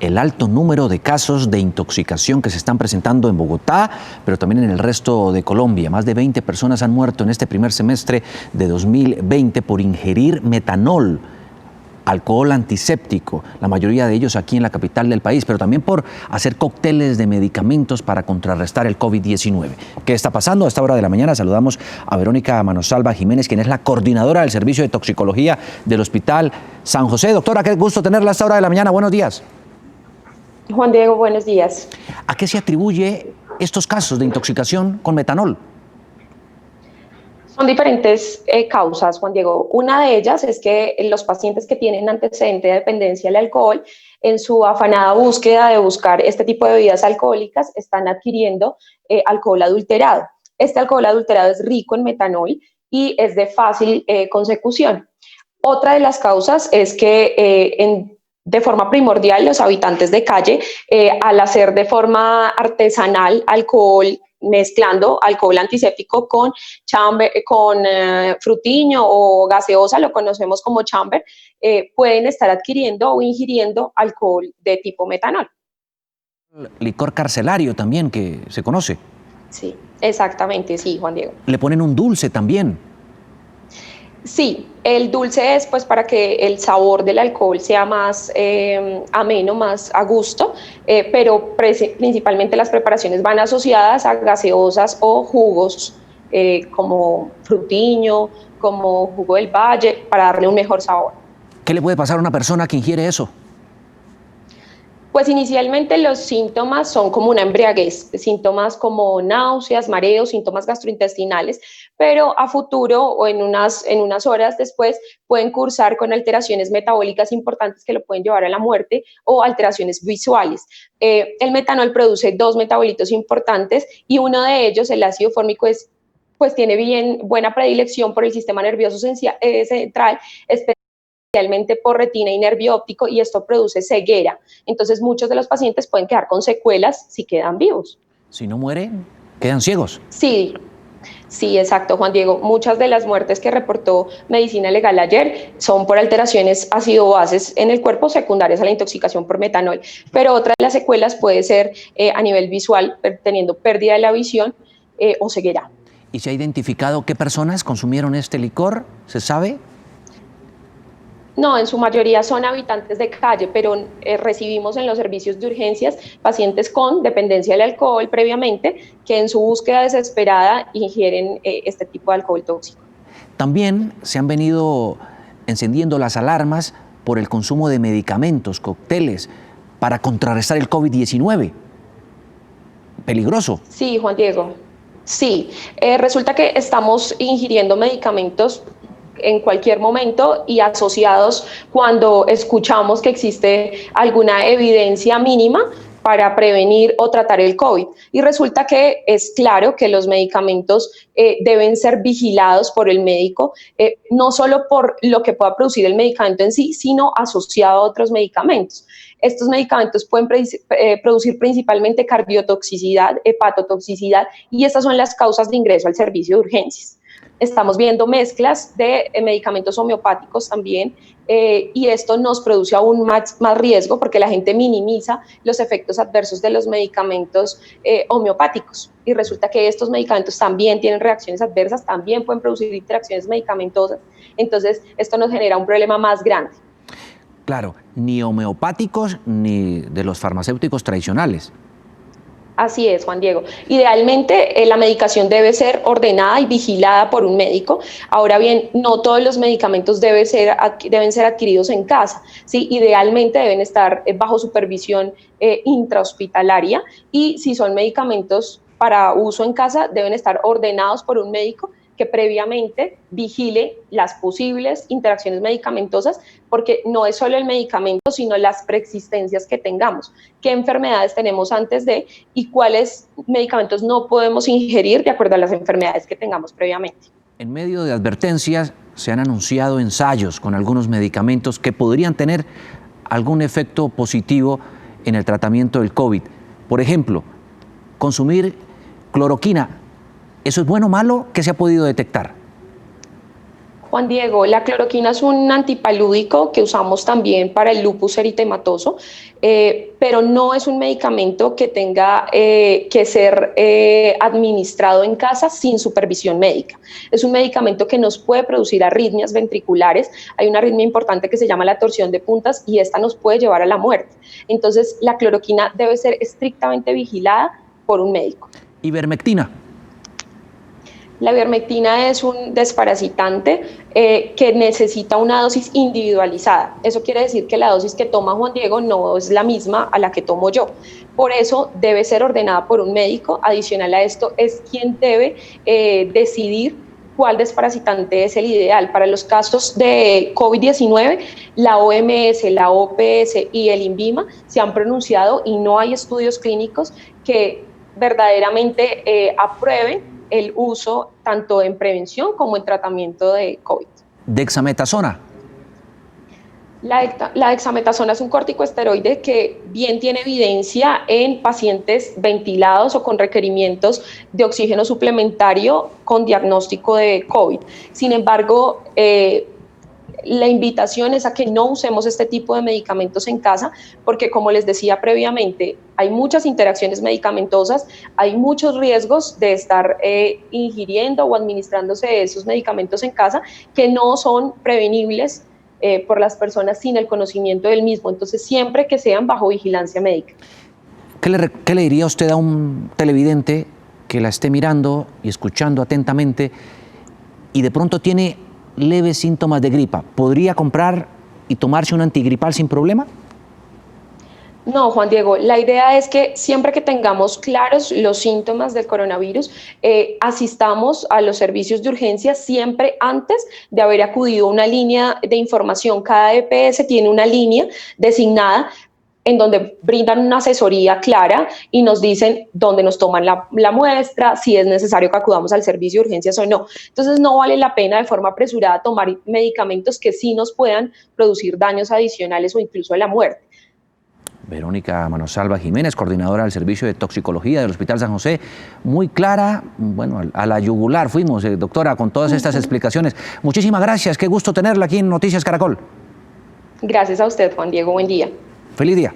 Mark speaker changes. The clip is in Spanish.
Speaker 1: el alto número de casos de intoxicación que se están presentando en Bogotá, pero también en el resto de Colombia. Más de 20 personas han muerto en este primer semestre de 2020 por ingerir metanol, alcohol antiséptico, la mayoría de ellos aquí en la capital del país, pero también por hacer cócteles de medicamentos para contrarrestar el COVID-19. ¿Qué está pasando? A esta hora de la mañana saludamos a Verónica Manosalva Jiménez, quien es la coordinadora del Servicio de Toxicología del Hospital San José. Doctora, qué gusto tenerla a esta hora de la mañana. Buenos días.
Speaker 2: Juan Diego, buenos días.
Speaker 1: ¿A qué se atribuye estos casos de intoxicación con metanol?
Speaker 2: Son diferentes causas, Juan Diego. Una de ellas es que los pacientes que tienen antecedente de dependencia al alcohol, en su afanada búsqueda de buscar este tipo de bebidas alcohólicas, están adquiriendo alcohol adulterado. Este alcohol adulterado es rico en metanol y es de fácil consecución. Otra de las causas es que de forma primordial los habitantes de calle, al hacer de forma artesanal alcohol, mezclando alcohol antiséptico con frutiño o gaseosa, lo conocemos como chamber, pueden estar adquiriendo o ingiriendo alcohol de tipo metanol.
Speaker 1: Licor carcelario también, que se conoce.
Speaker 2: Sí, exactamente, sí, Juan Diego.
Speaker 1: Le ponen un dulce también.
Speaker 2: Sí, el dulce es pues para que el sabor del alcohol sea más ameno, más a gusto, pero principalmente las preparaciones van asociadas a gaseosas o jugos como frutiño, como jugo del valle, para darle un mejor sabor.
Speaker 1: ¿Qué le puede pasar a una persona que ingiere eso?
Speaker 2: Pues inicialmente los síntomas son como una embriaguez, síntomas como náuseas, mareos, síntomas gastrointestinales, pero a futuro o en unas horas después pueden cursar con alteraciones metabólicas importantes que lo pueden llevar a la muerte o alteraciones visuales. El metanol produce dos metabolitos importantes y uno de ellos, el ácido fórmico, pues tiene buena predilección por el sistema nervioso central, especialmente por retina y nervio óptico, y esto produce ceguera. Entonces muchos de los pacientes pueden quedar con secuelas si quedan vivos.
Speaker 1: Si no mueren, quedan ciegos.
Speaker 2: Sí, exacto, Juan Diego. Muchas de las muertes que reportó Medicina Legal ayer son por alteraciones ácido-bases en el cuerpo secundarias a la intoxicación por metanol, pero otra de las secuelas puede ser a nivel visual, teniendo pérdida de la visión o ceguera.
Speaker 1: ¿Y se ha identificado qué personas consumieron este licor? ¿Se sabe?
Speaker 2: No, en su mayoría son habitantes de calle, pero recibimos en los servicios de urgencias pacientes con dependencia del alcohol previamente, que en su búsqueda desesperada ingieren este tipo de alcohol tóxico.
Speaker 1: También se han venido encendiendo las alarmas por el consumo de medicamentos, cócteles, para contrarrestar el COVID-19. Peligroso.
Speaker 2: Sí, Juan Diego. Sí, resulta que estamos ingiriendo medicamentos en cualquier momento y asociados cuando escuchamos que existe alguna evidencia mínima para prevenir o tratar el COVID. Y resulta que es claro que los medicamentos deben ser vigilados por el médico, no solo por lo que pueda producir el medicamento en sí, sino asociado a otros medicamentos. Estos medicamentos pueden producir principalmente cardiotoxicidad, hepatotoxicidad, y estas son las causas de ingreso al servicio de urgencias. Estamos viendo mezclas de medicamentos homeopáticos también, y esto nos produce aún más riesgo porque la gente minimiza los efectos adversos de los medicamentos homeopáticos, y resulta que estos medicamentos también tienen reacciones adversas, también pueden producir interacciones medicamentosas. Entonces esto nos genera un problema más grande.
Speaker 1: Claro, ni homeopáticos ni de los farmacéuticos tradicionales.
Speaker 2: Así es, Juan Diego. Idealmente, la medicación debe ser ordenada y vigilada por un médico. Ahora bien, no todos los medicamentos deben ser adquiridos en casa, ¿sí? Idealmente deben estar bajo supervisión intrahospitalaria, y si son medicamentos para uso en casa, deben estar ordenados por un médico que previamente vigile las posibles interacciones medicamentosas, porque no es solo el medicamento, sino las preexistencias que tengamos, qué enfermedades tenemos antes de y cuáles medicamentos no podemos ingerir de acuerdo a las enfermedades que tengamos previamente.
Speaker 1: En medio de advertencias se han anunciado ensayos con algunos medicamentos que podrían tener algún efecto positivo en el tratamiento del COVID. Por ejemplo, consumir cloroquina. ¿Eso es bueno o malo? ¿Qué se ha podido detectar?
Speaker 2: Juan Diego, la cloroquina es un antipalúdico que usamos también para el lupus eritematoso, pero no es un medicamento que tenga que ser administrado en casa sin supervisión médica. Es un medicamento que nos puede producir arritmias ventriculares. Hay una arritmia importante que se llama la torsión de puntas y esta nos puede llevar a la muerte. Entonces, la cloroquina debe ser estrictamente vigilada por un médico.
Speaker 1: Ivermectina.
Speaker 2: La ivermectina es un desparasitante que necesita una dosis individualizada. Eso quiere decir que la dosis que toma Juan Diego no es la misma a la que tomo yo. Por eso debe ser ordenada por un médico. Adicional a esto, es quien debe decidir cuál desparasitante es el ideal. Para los casos de COVID-19, la OMS, la OPS y el INVIMA se han pronunciado y no hay estudios clínicos que verdaderamente aprueben el uso tanto en prevención como en tratamiento de COVID.
Speaker 1: Dexametasona.
Speaker 2: La dexametasona es un corticosteroide que bien tiene evidencia en pacientes ventilados o con requerimientos de oxígeno suplementario con diagnóstico de COVID. Sin embargo, la invitación es a que no usemos este tipo de medicamentos en casa porque, como les decía previamente, hay muchas interacciones medicamentosas, hay muchos riesgos de estar ingiriendo o administrándose esos medicamentos en casa que no son prevenibles por las personas sin el conocimiento del mismo. Entonces, siempre que sean bajo vigilancia médica.
Speaker 1: ¿Qué le diría usted a un televidente que la esté mirando y escuchando atentamente y de pronto tiene leves síntomas de gripa? ¿Podría comprar y tomarse un antigripal sin problema?
Speaker 2: No, Juan Diego, la idea es que siempre que tengamos claros los síntomas del coronavirus, asistamos a los servicios de urgencia siempre antes de haber acudido a una línea de información. Cada EPS tiene una línea designada en donde brindan una asesoría clara y nos dicen dónde nos toman la muestra, si es necesario que acudamos al servicio de urgencias o no. Entonces no vale la pena de forma apresurada tomar medicamentos que sí nos puedan producir daños adicionales o incluso la muerte.
Speaker 1: Verónica Manosalva Jiménez, coordinadora del Servicio de Toxicología del Hospital San José, muy clara, bueno, a la yugular fuimos, doctora, con todas estas explicaciones. Muchísimas gracias, qué gusto tenerla aquí en Noticias Caracol.
Speaker 2: Gracias a usted, Juan Diego, buen día.
Speaker 1: Feliz día.